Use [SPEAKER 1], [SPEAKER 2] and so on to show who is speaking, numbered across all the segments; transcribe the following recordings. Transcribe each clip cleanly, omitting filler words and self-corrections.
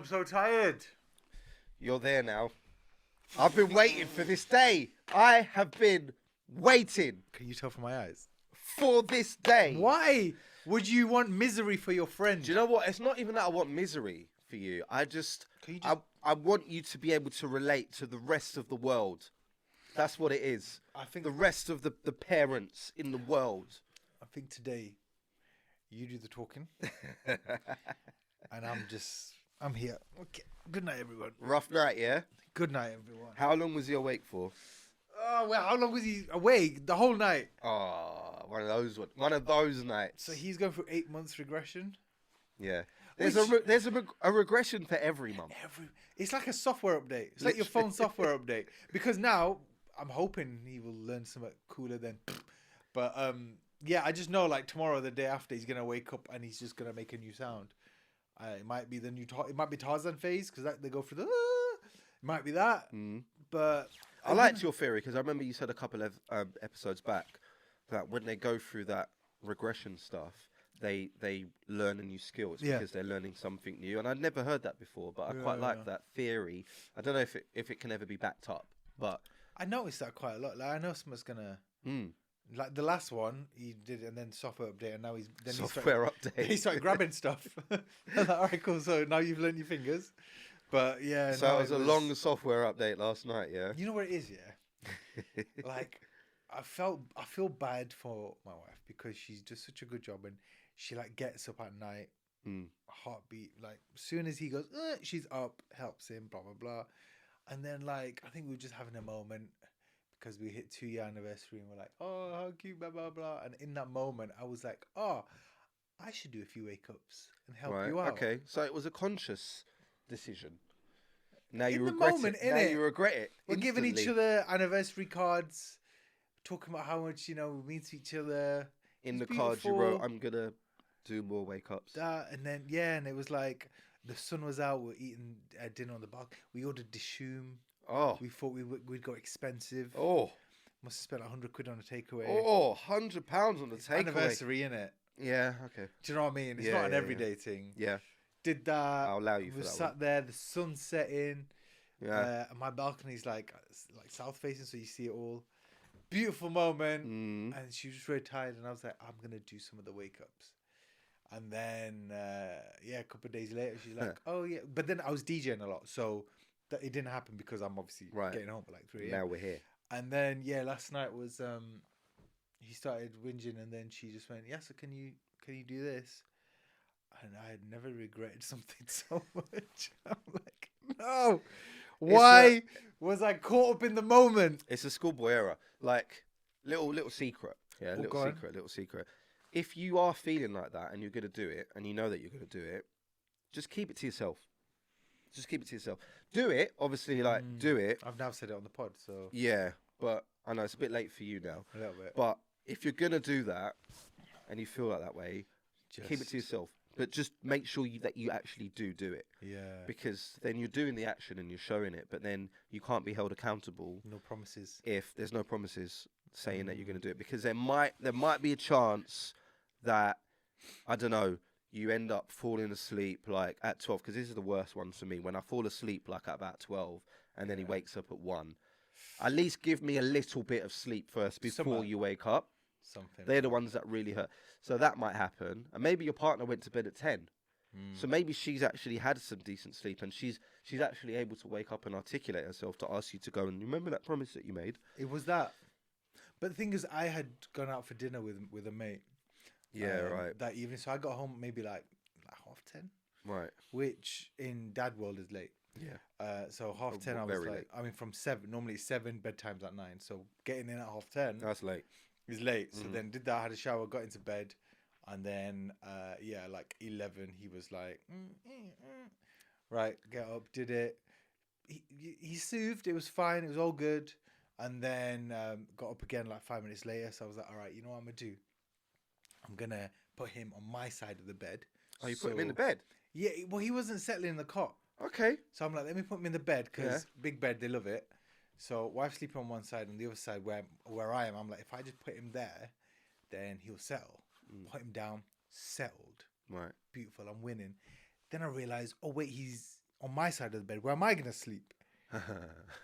[SPEAKER 1] I'm so tired.
[SPEAKER 2] You're there now. I've been waiting for this day. I have been waiting
[SPEAKER 1] Can you tell from my eyes?
[SPEAKER 2] for this day.
[SPEAKER 1] Why would you want misery for your friend?
[SPEAKER 2] Do you know what? It's not even that I want misery for you. I just,
[SPEAKER 1] Can you just-
[SPEAKER 2] I want you to be able to relate to the rest of the world. That's what it is.
[SPEAKER 1] I think
[SPEAKER 2] The rest of the parents in the world.
[SPEAKER 1] I think today you do the talking, and I'm here. Okay. Good night, everyone.
[SPEAKER 2] Rough night, yeah?
[SPEAKER 1] Good night, everyone.
[SPEAKER 2] How long was he awake for?
[SPEAKER 1] Oh well, how long was he awake? The whole night.
[SPEAKER 2] Oh, one of those nights.
[SPEAKER 1] So he's going through 8 months regression.
[SPEAKER 2] Yeah. There's
[SPEAKER 1] Which-
[SPEAKER 2] a regression for every month.
[SPEAKER 1] It's like a software update. It's like your phone software update. Because now I'm hoping he will learn something cooler than. But yeah, I just know like tomorrow, the day after, he's gonna wake up and he's just gonna make a new sound. It might be the new. It might be Tarzan phase because they go through the. It might be that. But
[SPEAKER 2] I liked your theory because I remember you said a couple of episodes back that when they go through that regression stuff, they learn a new skill. It's because they're learning something new, and I'd never heard that before. But I quite like that theory. I don't know if it can ever be backed up, but
[SPEAKER 1] I noticed that quite a lot. Like I know someone's gonna. Like the last one, he did, and then software update, and now he started grabbing stuff. Like, all right, cool. So now you've learned your fingers, but yeah.
[SPEAKER 2] So
[SPEAKER 1] no,
[SPEAKER 2] it was a long software update last night, yeah.
[SPEAKER 1] You know what it is, yeah. Like I feel bad for my wife because she's does such a good job, and she like gets up at night, heartbeat like as soon as he goes, she's up, helps him, blah blah blah, and then like I think we were just having a moment. Because we hit 2-year anniversary and we're like, oh, how cute, blah, blah, blah. And in that moment, I was like, oh, I should do a few wake-ups and help you out.
[SPEAKER 2] Okay, so it was a conscious decision. Now you
[SPEAKER 1] In the
[SPEAKER 2] regret
[SPEAKER 1] moment,
[SPEAKER 2] it. Now
[SPEAKER 1] innit?
[SPEAKER 2] you regret it.
[SPEAKER 1] We're giving each
[SPEAKER 2] instantly.
[SPEAKER 1] other anniversary cards, talking about how much, we mean to each other.
[SPEAKER 2] In
[SPEAKER 1] It's
[SPEAKER 2] the cards you wrote,
[SPEAKER 1] beautiful.
[SPEAKER 2] I'm going to do more wake-ups.
[SPEAKER 1] That, and then, yeah, and it was like, the sun was out, we're eating dinner on the balcony. We ordered dishoom.
[SPEAKER 2] Oh.
[SPEAKER 1] We thought we'd go expensive.
[SPEAKER 2] Oh.
[SPEAKER 1] Must have spent 100 quid on a takeaway.
[SPEAKER 2] Oh, £100 on the takeaway.
[SPEAKER 1] Anniversary, innit?
[SPEAKER 2] Yeah, okay.
[SPEAKER 1] Do you know what I mean? It's
[SPEAKER 2] Yeah,
[SPEAKER 1] not an
[SPEAKER 2] yeah,
[SPEAKER 1] everyday thing.
[SPEAKER 2] Yeah.
[SPEAKER 1] Did that.
[SPEAKER 2] I'll allow you for
[SPEAKER 1] We
[SPEAKER 2] that
[SPEAKER 1] sat
[SPEAKER 2] one.
[SPEAKER 1] there, the sun setting.
[SPEAKER 2] Yeah.
[SPEAKER 1] And my balcony's like south facing, so you see it all. Beautiful moment. And she was very tired, and I was like, I'm gonna do some of the wake ups. And then a couple of days later, she's like, oh yeah. But then I was DJing a lot, so that it didn't happen because I'm obviously getting home at like 3 a.m.
[SPEAKER 2] Now we're here.
[SPEAKER 1] And then last night was he started whinging, and then she just went, "Yes, so can you do this?" And I had never regretted something so much. I'm like, no, why was I caught up in the moment?
[SPEAKER 2] It's a schoolboy error. Like little secret. Yeah, little secret. If you are feeling like that and you're gonna do it, and you know that you're gonna do it, just keep it to yourself. Just keep it to yourself. Do it, obviously. Do it.
[SPEAKER 1] I've now said it on the pod, so
[SPEAKER 2] yeah. But I know it's a bit late for you now.
[SPEAKER 1] A little bit.
[SPEAKER 2] But if you're gonna do that, and you feel like that way, keep it to yourself. But just make sure that you actually do it.
[SPEAKER 1] Yeah.
[SPEAKER 2] Because then you're doing the action and you're showing it, but then you can't be held accountable.
[SPEAKER 1] No promises.
[SPEAKER 2] If there's no promises saying that you're going to do it, because there might be a chance that, I don't know, you end up falling asleep like at 12, because this is the worst one for me, when I fall asleep like at about 12 and then he wakes up at 1. At least give me a little bit of sleep first before you wake up. They're the ones that really hurt. So that might happen. And maybe your partner went to bed at 10. So maybe she's actually had some decent sleep, and she's actually able to wake up and articulate herself to ask you to go and remember that promise that you made.
[SPEAKER 1] It was that. But the thing is, I had gone out for dinner with a mate.
[SPEAKER 2] Yeah, right.
[SPEAKER 1] That evening. So I got home maybe like 10:30.
[SPEAKER 2] Right.
[SPEAKER 1] Which in dad world is late.
[SPEAKER 2] Yeah.
[SPEAKER 1] So 10:30 I was like, late. I mean from 7, normally 7, bedtime's at 9. So getting in at 10:30.
[SPEAKER 2] That's late.
[SPEAKER 1] Is late. So then did that, had a shower, got into bed. And then, like 11, he was like, right, get up, did it. He soothed, it was fine, it was all good. And then got up again like 5 minutes later. So I was like, all right, you know what I'm going to do? I'm going to put him on my side of the bed.
[SPEAKER 2] Oh, you put him in the bed?
[SPEAKER 1] Yeah, well, he wasn't settling in the cot.
[SPEAKER 2] Okay.
[SPEAKER 1] So I'm like, let me put him in the bed because big bed, they love it. So wife's sleeping on one side, and the other side where I am, I'm like, if I just put him there, then he'll settle. Put him down, settled.
[SPEAKER 2] Right.
[SPEAKER 1] Beautiful, I'm winning. Then I realised, oh wait, he's on my side of the bed. Where am I gonna sleep?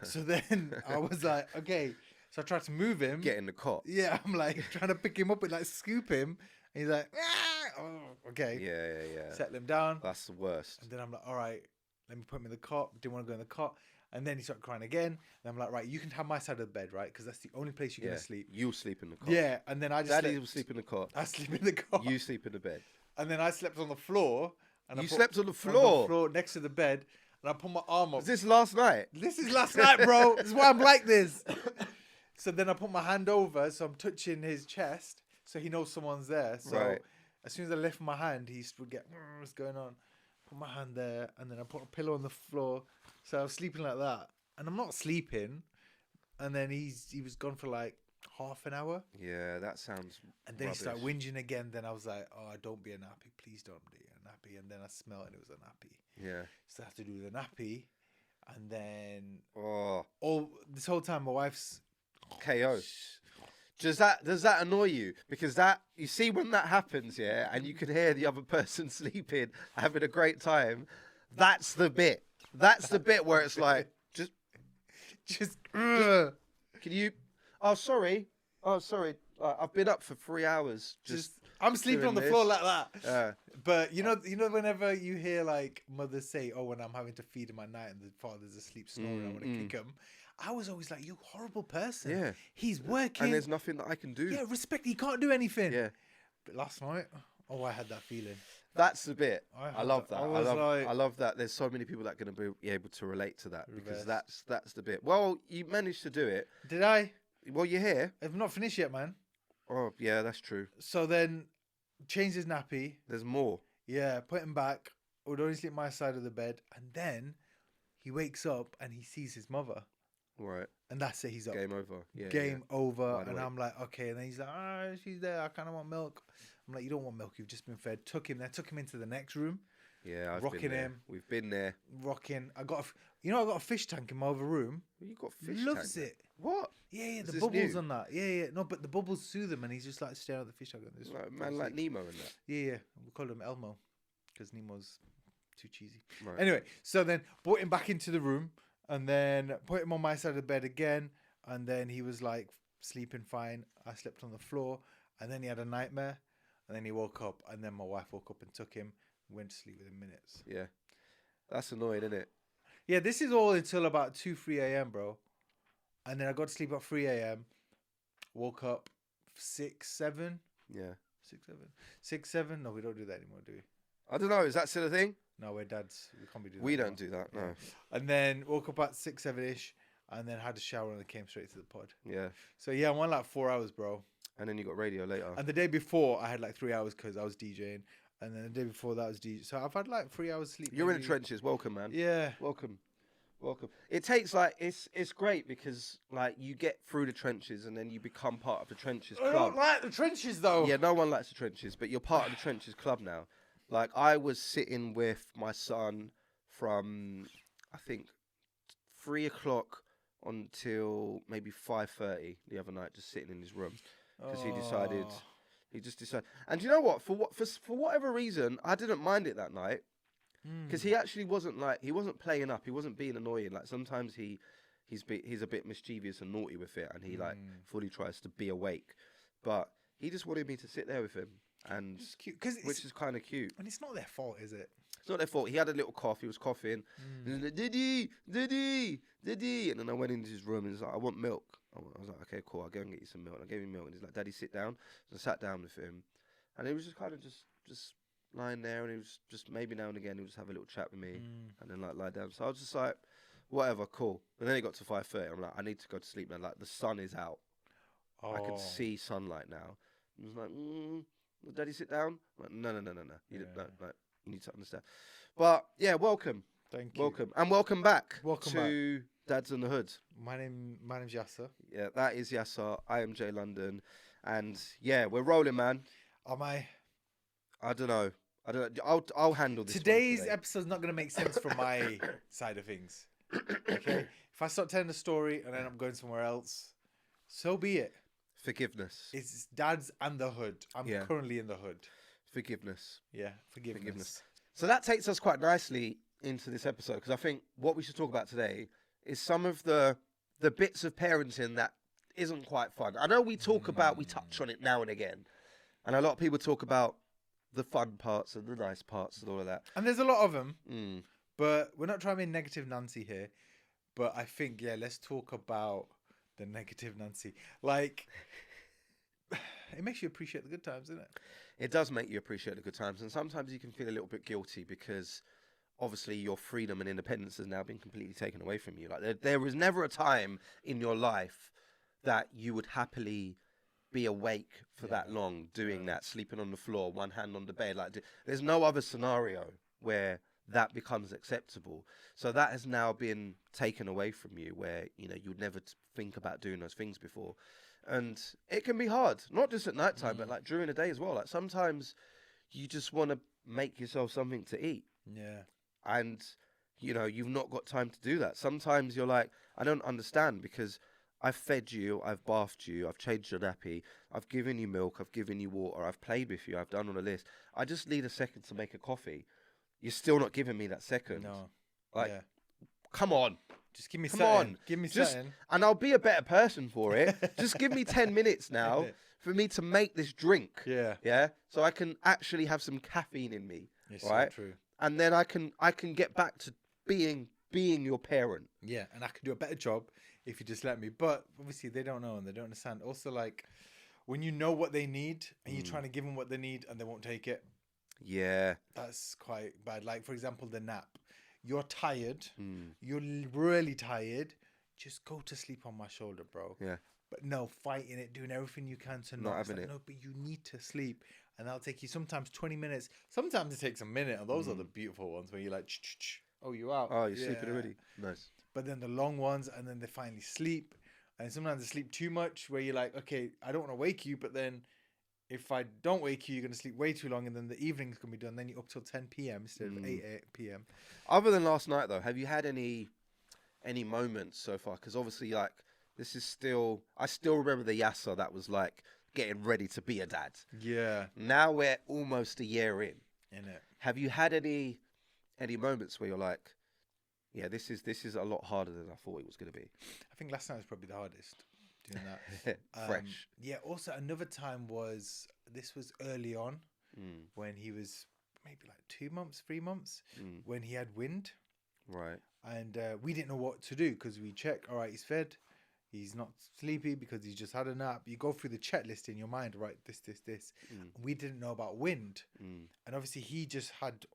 [SPEAKER 1] So then I was like, okay. So I tried to move him.
[SPEAKER 2] Get in the cot.
[SPEAKER 1] Yeah, I'm like trying to pick him up and like scoop him. And he's like, ah! Oh, okay.
[SPEAKER 2] Yeah.
[SPEAKER 1] Settle him down.
[SPEAKER 2] That's the worst.
[SPEAKER 1] And then I'm like, all right, let me put him in the cot. Didn't want to go in the cot. And then he started crying again. And I'm like, right, you can have my side of the bed, right? Because that's the only place you're going to sleep.
[SPEAKER 2] You'll sleep in the cot.
[SPEAKER 1] Yeah. And then I just
[SPEAKER 2] Daddy will sleep in the cot.
[SPEAKER 1] I sleep in the cot.
[SPEAKER 2] You sleep in the bed.
[SPEAKER 1] And then I slept on the floor. And
[SPEAKER 2] You slept on the floor?
[SPEAKER 1] On the floor next to the bed. And I put my arm up.
[SPEAKER 2] Was this last night?
[SPEAKER 1] This is last night, bro. This is why I'm like this. So then I put my hand over. So I'm touching his chest. So he knows someone's there. So as soon as I lift my hand, he would get, what's going on? Put my hand there. And then I put a pillow on the floor. So I was sleeping like that. And I'm not sleeping. And then he was gone for like half an hour.
[SPEAKER 2] Yeah, that sounds
[SPEAKER 1] And then
[SPEAKER 2] rubbish.
[SPEAKER 1] he started whinging again. Then I was like, oh, don't be a nappy. Please don't be a nappy. And then I smelled and it was a nappy.
[SPEAKER 2] Yeah.
[SPEAKER 1] So I have to do the nappy. And then
[SPEAKER 2] Oh,
[SPEAKER 1] this whole time my wife's
[SPEAKER 2] KO. Does that annoy you? Because that, you see when that happens, yeah, and you can hear the other person sleeping, having a great time, that's the bit. That's the bit where it's like, can you? Oh, sorry. I've been up for 3 hours.
[SPEAKER 1] I'm sleeping on the floor like that. But you know, whenever you hear like mothers say, "Oh, when I'm having to feed him at night and the father's asleep snoring, I want to kick him." I was always like, "You horrible person."
[SPEAKER 2] Yeah.
[SPEAKER 1] He's working,
[SPEAKER 2] and there's nothing that I can do.
[SPEAKER 1] Yeah, respect. He can't do anything.
[SPEAKER 2] Yeah.
[SPEAKER 1] But last night, I had that feeling.
[SPEAKER 2] That's the bit. I love that.
[SPEAKER 1] I
[SPEAKER 2] I love that. There's so many people that are going to be able to relate to that because that's the bit. Well, you managed to do it.
[SPEAKER 1] Did I?
[SPEAKER 2] Well, you're here.
[SPEAKER 1] I've not finished yet, man.
[SPEAKER 2] Oh, yeah, that's true.
[SPEAKER 1] So then, changed his nappy.
[SPEAKER 2] There's more.
[SPEAKER 1] Yeah, put him back. Would only sleep my side of the bed, and then he wakes up and he sees his mother.
[SPEAKER 2] Right.
[SPEAKER 1] And that's it. He's up.
[SPEAKER 2] Game over. Yeah.
[SPEAKER 1] Game over.
[SPEAKER 2] Wide
[SPEAKER 1] and
[SPEAKER 2] awake.
[SPEAKER 1] I'm like, okay. And then he's like, she's there. I kind of want milk. I'm like, you don't want milk. You've just been fed. Took him into the next room.
[SPEAKER 2] Yeah, I've
[SPEAKER 1] rocking
[SPEAKER 2] been there.
[SPEAKER 1] him.
[SPEAKER 2] We've been there.
[SPEAKER 1] Rocking. I got a fish tank in my other room.
[SPEAKER 2] You got fish
[SPEAKER 1] Loves
[SPEAKER 2] tank?
[SPEAKER 1] it.
[SPEAKER 2] What?
[SPEAKER 1] Yeah,
[SPEAKER 2] Is
[SPEAKER 1] the
[SPEAKER 2] this
[SPEAKER 1] bubbles
[SPEAKER 2] new?
[SPEAKER 1] on that. Yeah. No, but the bubbles soothe him, and he's just like staring at the fish tank.
[SPEAKER 2] Like, man, like Nemo and that.
[SPEAKER 1] Yeah. We call him Elmo because Nemo's too cheesy.
[SPEAKER 2] Right.
[SPEAKER 1] Anyway, so then brought him back into the room, and then put him on my side of the bed again, and then he was like sleeping fine. I slept on the floor, and then he had a nightmare, and then he woke up, and then my wife woke up and took him, went to sleep within minutes.
[SPEAKER 2] Yeah. That's annoying, isn't it?
[SPEAKER 1] Yeah, this is all until about 3 a.m., bro. And then I got to sleep at 3 a.m. Woke up 6, 7.
[SPEAKER 2] Yeah.
[SPEAKER 1] 6, 7. No, we don't do that anymore, do we?
[SPEAKER 2] I don't know. Is that still a thing?
[SPEAKER 1] No, we're dads. We can't be doing that.
[SPEAKER 2] We don't
[SPEAKER 1] anymore.
[SPEAKER 2] do that, no.
[SPEAKER 1] And then woke up at 6, 7-ish, and then had a shower and then came straight to the pod.
[SPEAKER 2] Yeah.
[SPEAKER 1] So yeah, I won like 4 hours, bro.
[SPEAKER 2] And then you got radio later.
[SPEAKER 1] And the day before, I had like 3 hours because I was DJing. And then the day before that was DJ. So I've had like 3 hours sleep.
[SPEAKER 2] You're in
[SPEAKER 1] maybe.
[SPEAKER 2] the trenches. Welcome, man.
[SPEAKER 1] Yeah.
[SPEAKER 2] Welcome. It takes like it's great because like you get through the trenches and then you become part of the trenches
[SPEAKER 1] I
[SPEAKER 2] club.
[SPEAKER 1] don't like the trenches though.
[SPEAKER 2] Yeah, no one likes the trenches, but you're part of the trenches club now. Like I was sitting with my son from I think 3 o'clock until maybe 5:30 the other night, just sitting in his room because he just decided. And you know what? For whatever reason, I didn't mind it that night. Because he actually wasn't playing up. He wasn't being annoying. Like sometimes he's a bit mischievous and naughty with it, and he like fully tries to be awake. But he just wanted me to sit there with him, and
[SPEAKER 1] It's cute,
[SPEAKER 2] which is kind of cute.
[SPEAKER 1] and it's not their fault, is it?
[SPEAKER 2] It's not their fault. He had a little cough. He was coughing. And he was like, Diddy. And then I went into his room and he's like, I want milk. I was like, okay, cool. I'll go and get you some milk. And I gave him milk, and he's like, Daddy, sit down. So I sat down with him, and he was just kind of just lying there, and he was just maybe now and again he would just have a little chat with me and then like lie down. So I was just like, whatever, cool. And then it got to 5:30. I'm like, I need to go to sleep now. Like the sun is out. I can see sunlight now. I was like, Daddy, sit down. I'm like, no. You need to understand. But yeah, welcome.
[SPEAKER 1] Thank you.
[SPEAKER 2] Welcome. And welcome back
[SPEAKER 1] Welcome
[SPEAKER 2] to Dads in the Hood.
[SPEAKER 1] My name's Yasser.
[SPEAKER 2] Yeah, that is Yasser. I am Jay London. And yeah, we're rolling, man.
[SPEAKER 1] Am I?
[SPEAKER 2] I don't know. I'll handle this.
[SPEAKER 1] Today's
[SPEAKER 2] today.
[SPEAKER 1] episode's not going to make sense from my side of things. Okay? If I start telling the story and then I'm going somewhere else, so be it.
[SPEAKER 2] Forgiveness.
[SPEAKER 1] It's dads and the hood. I'm currently in the hood.
[SPEAKER 2] Forgiveness.
[SPEAKER 1] Yeah, forgiveness.
[SPEAKER 2] So that takes us quite nicely into this episode because I think what we should talk about today is some of the bits of parenting that isn't quite fun. I know we touch on it now and again, and a lot of people talk about the fun parts and the nice parts and all of that.
[SPEAKER 1] And there's a lot of them, but we're not trying to be negative Nancy here. But I think, let's talk about the negative Nancy. Like, it makes you appreciate the good times, doesn't it?
[SPEAKER 2] It does make you appreciate the good times, and sometimes you can feel a little bit guilty because obviously your freedom and independence has now been completely taken away from you. Like there was never a time in your life that you would happily be awake for that long doing that, sleeping on the floor, one hand on the bed. Like there's no other scenario where that becomes acceptable. So that has now been taken away from you where, you'd never think about doing those things before. And it can be hard, not just at night time, but like during the day as well. Like sometimes you just want to make yourself something to eat.
[SPEAKER 1] Yeah.
[SPEAKER 2] And, you've not got time to do that. Sometimes you're like, I don't understand because I've fed you, I've bathed you, I've changed your nappy, I've given you milk, I've given you water, I've played with you, I've done all of this. I just need a second to make a coffee. You're still not giving me that second.
[SPEAKER 1] No.
[SPEAKER 2] Like, come on.
[SPEAKER 1] Just give me
[SPEAKER 2] Come
[SPEAKER 1] something.
[SPEAKER 2] on.
[SPEAKER 1] Give me
[SPEAKER 2] Just,
[SPEAKER 1] something.
[SPEAKER 2] and I'll be a better person for it. Just give me 10 minutes now for me to make this drink.
[SPEAKER 1] Yeah.
[SPEAKER 2] Yeah. So I can actually have some caffeine in me.
[SPEAKER 1] It's
[SPEAKER 2] right?
[SPEAKER 1] so true.
[SPEAKER 2] And then I can get back to being your parent.
[SPEAKER 1] Yeah, and I can do a better job if you just let me. But obviously they don't know and they don't understand. Also, like, when you know what they need and you're trying to give them what they need and they won't take it.
[SPEAKER 2] Yeah.
[SPEAKER 1] That's quite bad. Like, for example, the nap. You're tired. You're really tired. Just go to sleep on my shoulder, bro.
[SPEAKER 2] Yeah.
[SPEAKER 1] But no, fighting it, doing everything you can to
[SPEAKER 2] not having it.
[SPEAKER 1] No, but you need to sleep. And that'll take you sometimes 20 minutes. Sometimes it takes a minute. And those are the beautiful ones where you're like, oh, you're out.
[SPEAKER 2] Oh, you're sleeping already. Nice.
[SPEAKER 1] But then the long ones, and then they finally sleep. And sometimes they sleep too much where you're like, okay, I don't want to wake you. But then if I don't wake you, you're going to sleep way too long. And then the evening's going to be done. Then you're up till 10 p.m. instead of 8 p.m.
[SPEAKER 2] Other than last night, though, have you had any moments so far? Because obviously, like, this is still... I still remember the Yasser that was, like, getting ready to be a dad.
[SPEAKER 1] Yeah.
[SPEAKER 2] Now we're almost a year in.
[SPEAKER 1] In it.
[SPEAKER 2] Have you had any moments where you're like, yeah, this is a lot harder than I thought it was going to be?
[SPEAKER 1] I think last night was probably the hardest doing that.
[SPEAKER 2] Fresh.
[SPEAKER 1] Yeah. Also, another time was early on when he was maybe like 2 months, 3 months, when he had wind.
[SPEAKER 2] Right.
[SPEAKER 1] And we didn't know what to do because we check. All right, he's fed. He's not sleepy because he's just had a nap. You go through the checklist in your mind, right? This. We didn't know about wind. And obviously he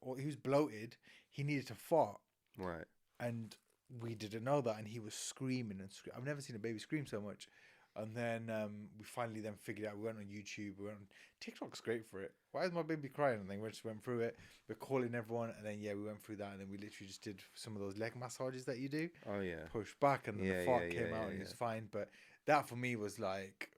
[SPEAKER 1] was bloated. He needed to fart.
[SPEAKER 2] Right.
[SPEAKER 1] And we didn't know that. And he was screaming and screaming. I've never seen a baby scream so much. And then we finally then figured out. We went on YouTube. We went on TikTok's great for it. Why is my baby crying? And then we just went through it. We're calling everyone. And then, we went through that. And then we literally just did some of those leg massages that you do.
[SPEAKER 2] Oh, yeah.
[SPEAKER 1] Push back. And then the fart came out and it was fine. But that for me was like,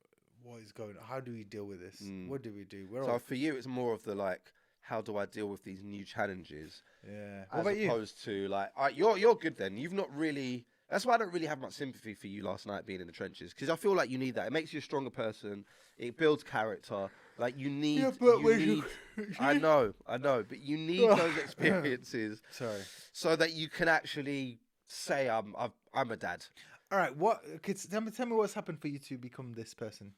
[SPEAKER 1] what is going on? How do we deal with this? What do we do?
[SPEAKER 2] So for you, it's more of the like, how do I deal with these new challenges?
[SPEAKER 1] Yeah.
[SPEAKER 2] As opposed to like, you're good then. You've not really... That's why I don't really have much sympathy for you last night being in the trenches, because I feel like you need that. It makes you a stronger person. It builds character. Like you need. I know, but you need those experiences.
[SPEAKER 1] Sorry.
[SPEAKER 2] So that you can actually say I'm a dad.
[SPEAKER 1] All right. Tell me what's happened for you to become this person.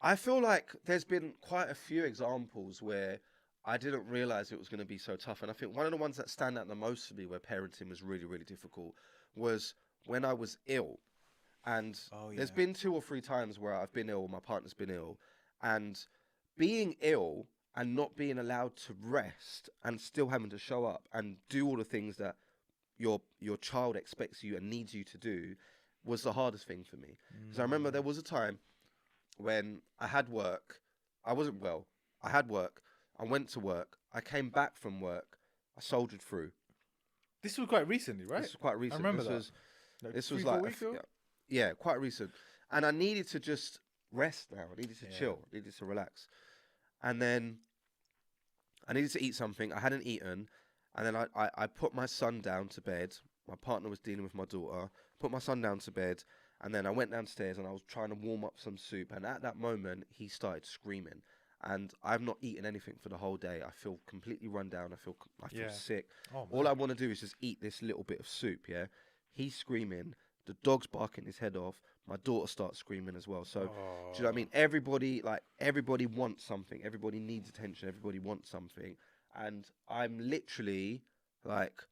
[SPEAKER 2] I feel like there's been quite a few examples where I didn't realize it was going to be so tough, and I think one of the ones that stand out the most for me, where parenting was really, really difficult, was when I was ill. And there's been 2 or 3 times where I've been ill, my partner's been ill, and being ill and not being allowed to rest and still having to show up and do all the things that your child expects you and needs you to do was the hardest thing for me. Because I remember there was a time when I had work, I wasn't well, I had work, I went to work, I came back from work, I soldiered through.
[SPEAKER 1] This was quite recently, right?
[SPEAKER 2] This was quite recent.
[SPEAKER 1] I remember
[SPEAKER 2] this was like
[SPEAKER 1] 3-4 weeks ago?
[SPEAKER 2] Yeah, quite recent. And I needed to just rest now. I needed to chill. I needed to relax. And then I needed to eat something. I hadn't eaten. And then I put my son down to bed. My partner was dealing with my daughter. Put my son down to bed. And then I went downstairs and I was trying to warm up some soup. And at that moment, he started screaming. and I've not eaten anything for the whole day. I feel completely run down. I feel
[SPEAKER 1] Yeah.
[SPEAKER 2] sick.
[SPEAKER 1] Oh,
[SPEAKER 2] All
[SPEAKER 1] man.
[SPEAKER 2] I want to do is just eat this little bit of soup. Yeah, he's screaming. The dog's barking his head off. My daughter starts screaming as well. So, do you know what I mean? Everybody wants something. Everybody needs attention. Everybody wants something. And I'm literally like,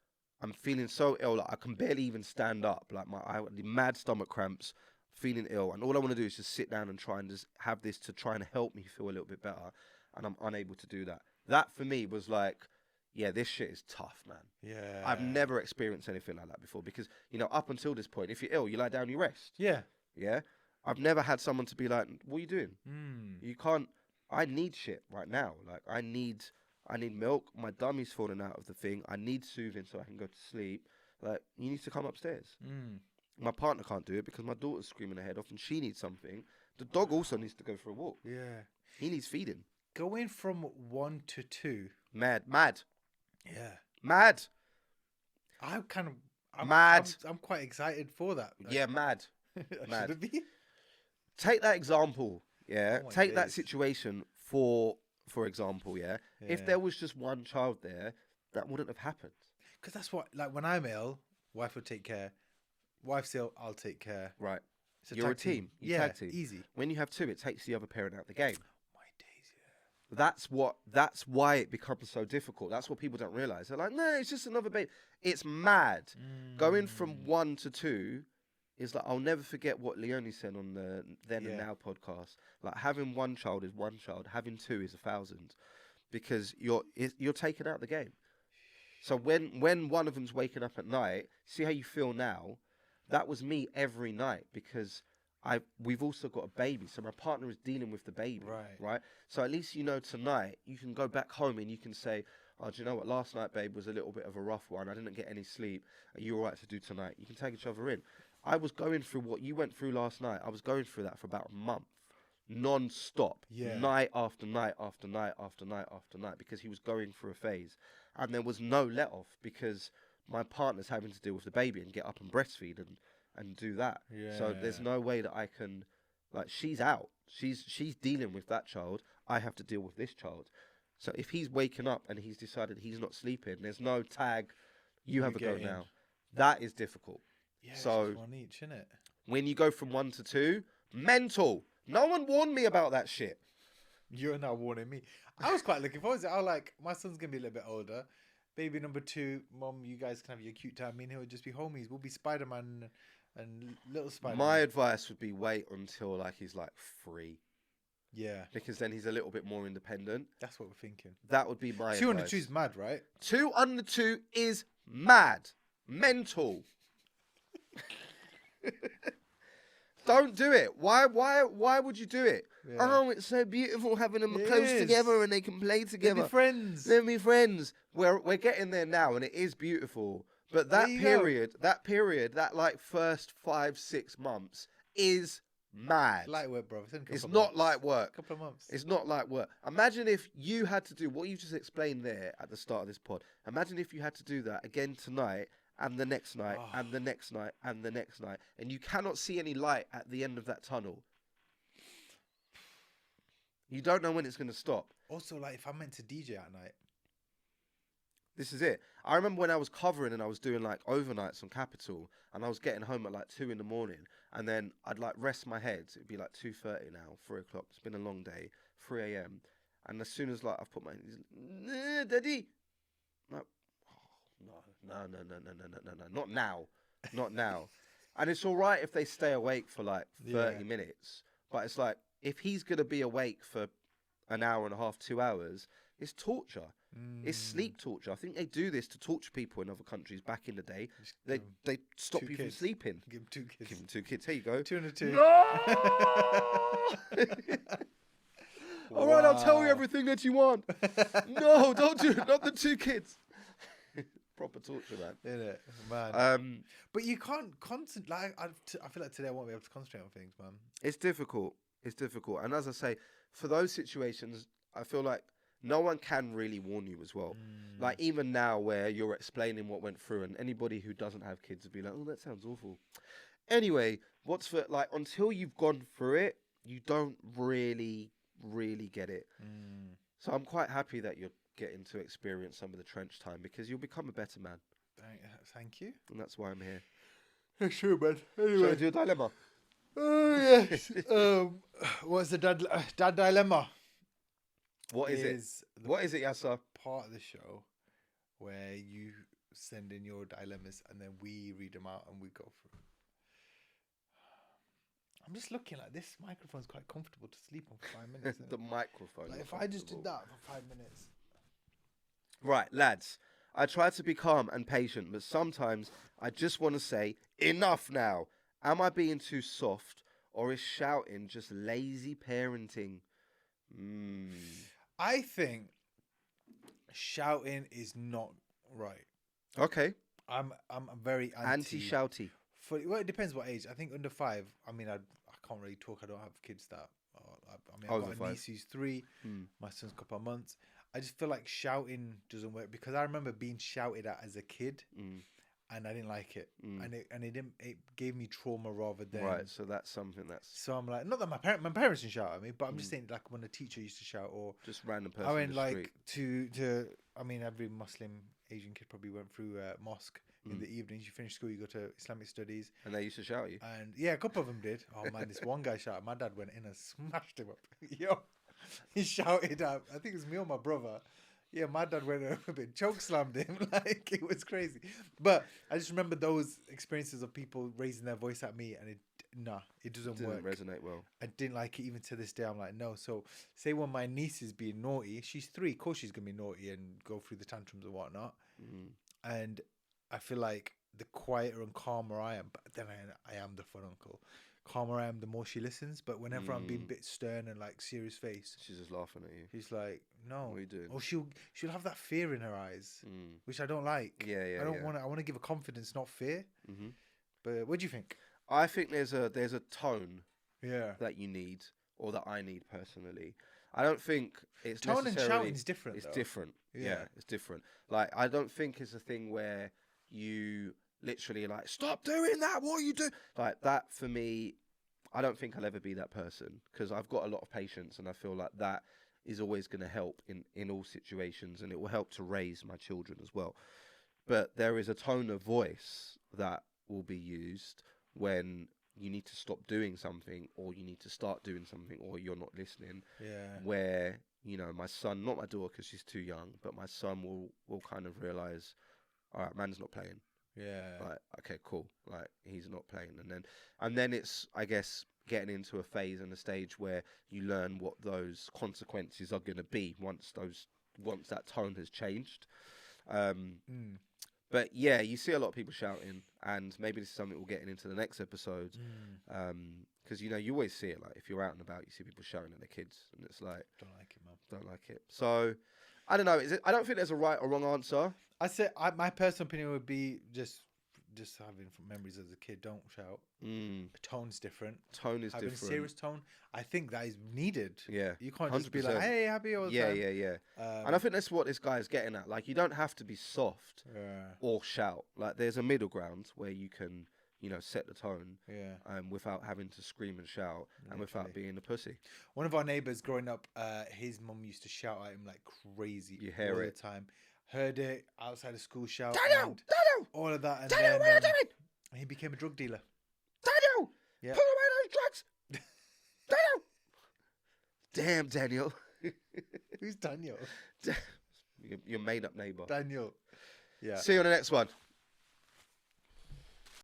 [SPEAKER 2] I'm feeling so ill. Like I can barely even stand up. Like I have the mad stomach cramps, feeling ill. And all I want to do is just sit down and try and just have this to try and help me feel a little bit better. And I'm unable to do that. That for me was like, yeah, this shit is tough, man.
[SPEAKER 1] Yeah.
[SPEAKER 2] I've never experienced anything like that before because, you know, up until this point, if you're ill, you lie down, you rest.
[SPEAKER 1] Yeah.
[SPEAKER 2] Yeah. I've never had someone to be like, what are you doing? You can't, I need shit right now. Like I need milk. My dummy's falling out of the thing. I need soothing so I can go to sleep. Like you need to come upstairs. My partner can't do it because my daughter's screaming her head off and she needs something. The dog also needs to go for a walk.
[SPEAKER 1] Yeah.
[SPEAKER 2] He needs feeding.
[SPEAKER 1] Going from 1 to 2.
[SPEAKER 2] Mad.
[SPEAKER 1] Yeah.
[SPEAKER 2] Mad.
[SPEAKER 1] I'm
[SPEAKER 2] Mad.
[SPEAKER 1] I'm quite excited for that.
[SPEAKER 2] Yeah, mad. Mad.
[SPEAKER 1] Should it be?
[SPEAKER 2] Take that example, yeah.
[SPEAKER 1] Oh my
[SPEAKER 2] Take that
[SPEAKER 1] days.
[SPEAKER 2] situation for example, yeah. If there was just one child there, that wouldn't have happened.
[SPEAKER 1] Because that's what, like, when I'm ill, wife will take care. Wife's ill, I'll take care.
[SPEAKER 2] Right.
[SPEAKER 1] It's
[SPEAKER 2] You're a
[SPEAKER 1] tag
[SPEAKER 2] team. You
[SPEAKER 1] Yeah,
[SPEAKER 2] tag team.
[SPEAKER 1] easy.
[SPEAKER 2] When you have two, it takes the other parent out of the game.
[SPEAKER 1] My days, yeah.
[SPEAKER 2] That's why it becomes so difficult. That's what people don't realize. They're like, no, it's just another baby. It's mad. Going from 1 to 2 is like, I'll never forget what Leonie said on the Then and Now podcast. Like having one child is one child, having two is 1,000, because you're taken out of the game. So when one of them's waking up at night, see how you feel now. That was me every night because we've also got a baby, so my partner is dealing with the baby, right? So at least you know tonight you can go back home and you can say, oh, do you know what? Last night, babe, was a little bit of a rough one. I didn't get any sleep. Are you all right to do tonight? You can take each other in. I was going through what you went through last night. I was going through that for about a month, non-stop, night after night after night after night after night, because he was going through a phase. And there was no let-off because my partner's having to deal with the baby and get up and breastfeed and do that. So there's no way that I can, like, she's out. She's dealing with that child. I have to deal with this child. So if he's waking up and he's decided he's not sleeping, there's no tag, you have a go now. That is difficult.
[SPEAKER 1] Yeah,
[SPEAKER 2] so
[SPEAKER 1] it's just one each, innit?
[SPEAKER 2] when you go from 1 to 2, mental. No one warned me about that shit.
[SPEAKER 1] You're now warning me. I was quite looking forward to it. I was like, my son's going to be a little bit older. Baby number 2, Mom, you guys can have your cute time. Me and he'll just be homies. We'll be Spider-Man and little Spider-Man.
[SPEAKER 2] My advice would be wait until like he's like 3.
[SPEAKER 1] Yeah.
[SPEAKER 2] Because then he's a little bit more independent.
[SPEAKER 1] That's what we're thinking.
[SPEAKER 2] That would be my
[SPEAKER 1] 2 under
[SPEAKER 2] advice.
[SPEAKER 1] 2 is mad, right?
[SPEAKER 2] 2 under 2 is mad. Mental. Don't do it. Why would you do it?
[SPEAKER 1] Yeah.
[SPEAKER 2] Oh, it's so beautiful having them
[SPEAKER 1] It
[SPEAKER 2] close
[SPEAKER 1] is.
[SPEAKER 2] together and they can play together.
[SPEAKER 1] They'll be friends.
[SPEAKER 2] They'll be friends. We're getting there now and it is beautiful. But that period, that like first 5-6 months is mad.
[SPEAKER 1] Light work, bro.
[SPEAKER 2] It's not light work.
[SPEAKER 1] Couple of months.
[SPEAKER 2] It's not light work. Imagine if you had to do what you just explained there at the start of this pod. Imagine if you had to do that again tonight and the next night and the next night and the next night, and you cannot see any light at the end of that tunnel. You don't know when it's going to stop.
[SPEAKER 1] Also, like, if I'm meant to DJ at night.
[SPEAKER 2] This is it. I remember when I was covering and I was doing like overnights on Capital and I was getting home at like 2 in the morning and then I'd like rest my head. It'd be like 2:30 now, 3 o'clock. It's been a long day, 3 a.m. And as soon as like I've put my, Daddy. Like, no, not now. Not now. And it's all right if they stay awake for like 30 minutes. But it's like, if he's going to be awake for an hour and a half, 2 hours, it's torture. It's sleep torture. I think they do this to torture people in other countries back in the day. They stop you from sleeping.
[SPEAKER 1] Give him 2 kids.
[SPEAKER 2] Give them 2 kids. Here you go.
[SPEAKER 1] 2 under 2.
[SPEAKER 2] No! All right, I'll tell you everything that you want. No, don't do it. Not the 2 kids. Proper torture, man.
[SPEAKER 1] Innit? Man. But you can't concentrate. Like, I feel like today I won't be able to concentrate on things, man.
[SPEAKER 2] It's difficult. It's difficult. And as I say, for those situations, I feel like no one can really warn you as well. Like, even now where you're explaining what went through and anybody who doesn't have kids would be like, oh, that sounds awful. Anyway, until you've gone through it, you don't really really get it.
[SPEAKER 1] Mm.
[SPEAKER 2] So I'm quite happy that you're getting to experience some of the trench time because you'll become a better man.
[SPEAKER 1] Thank you.
[SPEAKER 2] And that's why I'm here.
[SPEAKER 1] Yeah, sure, man.
[SPEAKER 2] Shall I
[SPEAKER 1] Anyway.
[SPEAKER 2] do a dilemma?
[SPEAKER 1] Oh, yes. What's the dad dilemma?
[SPEAKER 2] What is it? What is it, Yasser?
[SPEAKER 1] Part of the show where you send in your dilemmas and then we read them out and we go through. I'm just looking like this microphone's quite comfortable to sleep on for 5 minutes.
[SPEAKER 2] The microphone.
[SPEAKER 1] Like if I just did that for 5 minutes.
[SPEAKER 2] Right, lads. I try to be calm and patient, but sometimes I just want to say, enough now. Am I being too soft, or is shouting just lazy parenting?
[SPEAKER 1] I think shouting is not right.
[SPEAKER 2] Okay.
[SPEAKER 1] I'm very
[SPEAKER 2] anti-shouty.
[SPEAKER 1] Well, it depends what age. I think under 5. I mean, I can't really talk. I don't have kids that. I've got a niece who's 3. My son's a couple of months. I just feel like shouting doesn't work because I remember being shouted at as a kid, and I didn't like it, and it gave me trauma rather than
[SPEAKER 2] right. So that's something that's.
[SPEAKER 1] So I'm like, not that my parents didn't shout at me, but I'm just saying like when a teacher used to shout or
[SPEAKER 2] just random person.
[SPEAKER 1] I went
[SPEAKER 2] in the
[SPEAKER 1] like
[SPEAKER 2] street.
[SPEAKER 1] to I mean every Muslim Asian kid probably went through mosque in the evenings. You finish school, you go to Islamic studies,
[SPEAKER 2] and they used to shout at you.
[SPEAKER 1] And yeah, a couple of them did. Oh man, this one guy shouted. My dad went in and smashed him up. Yo, he shouted out. I think it was me or my brother. Yeah, my dad went over and choke slammed him. Like, it was crazy. But I just remember those experiences of people raising their voice at me, and it didn't work.
[SPEAKER 2] Resonate well.
[SPEAKER 1] I didn't like it even to this day. I'm like, no. So, say when my niece is being naughty, she's 3. Of course, she's going to be naughty and go through the tantrums and whatnot. And I feel like the quieter and calmer I am, but then I am the fun uncle. Calmer I am, the more she listens. But whenever I'm being a bit stern and like serious face,
[SPEAKER 2] she's just laughing at you.
[SPEAKER 1] She's like, no.
[SPEAKER 2] What are you doing?
[SPEAKER 1] Or she'll have that fear in her eyes, which I don't like.
[SPEAKER 2] Yeah.
[SPEAKER 1] I don't want to. I want to give her confidence, not fear. But what do you think?
[SPEAKER 2] I think there's a tone.
[SPEAKER 1] Yeah.
[SPEAKER 2] That you need, or that I need personally. I don't think it's
[SPEAKER 1] tone and shouting is different.
[SPEAKER 2] It's
[SPEAKER 1] though.
[SPEAKER 2] different.
[SPEAKER 1] Yeah,
[SPEAKER 2] it's different. Like I don't think it's a thing where you literally like stop doing that. What are you doing? Like that for me, I don't think I'll ever be that person because I've got a lot of patience and I feel like that is always going to help in all situations and it will help to raise my children as well. But there is a tone of voice that will be used when you need to stop doing something or you need to start doing something or you're not listening.
[SPEAKER 1] Yeah.
[SPEAKER 2] Where, you know, my son, not my daughter because she's too young, but my son will kind of realise, all right, man's not playing.
[SPEAKER 1] Yeah.
[SPEAKER 2] Like, okay, cool. Like, he's not playing. And then it's, I guess, getting into a phase and a stage where you learn what those consequences are going to be once that tone has changed. But yeah, you see a lot of people shouting, and maybe this is something we'll get into the next episode. Because, you know, you always see it. Like, if you're out and about, you see people shouting at their kids, and it's like...
[SPEAKER 1] Don't like it, man.
[SPEAKER 2] Don't like it. So, I don't know. I don't think there's a right or wrong answer.
[SPEAKER 1] I say my personal opinion would be just having memories as a kid. Don't shout. The tone's different.
[SPEAKER 2] Tone is
[SPEAKER 1] having
[SPEAKER 2] different.
[SPEAKER 1] Having a serious tone, I think that is needed.
[SPEAKER 2] Yeah.
[SPEAKER 1] You can't just be like, hey, happy all the time.
[SPEAKER 2] Yeah. And I think that's what this guy is getting at. Like, you don't have to be soft or shout. Like, there's a middle ground where you can, you know, set the tone without having to scream and shout and without being a pussy.
[SPEAKER 1] One of our neighbours growing up, his mum used to shout at him like crazy all the time. Heard it outside of school shout.
[SPEAKER 2] Daniel!
[SPEAKER 1] All of that. And
[SPEAKER 2] Daniel,
[SPEAKER 1] then,
[SPEAKER 2] what are you doing?
[SPEAKER 1] He became a drug dealer.
[SPEAKER 2] Daniel!
[SPEAKER 1] Yeah.
[SPEAKER 2] Put away those drugs! Daniel! Damn, Daniel.
[SPEAKER 1] Who's Daniel?
[SPEAKER 2] Your made-up neighbour.
[SPEAKER 1] Daniel. Yeah.
[SPEAKER 2] See you on the next one.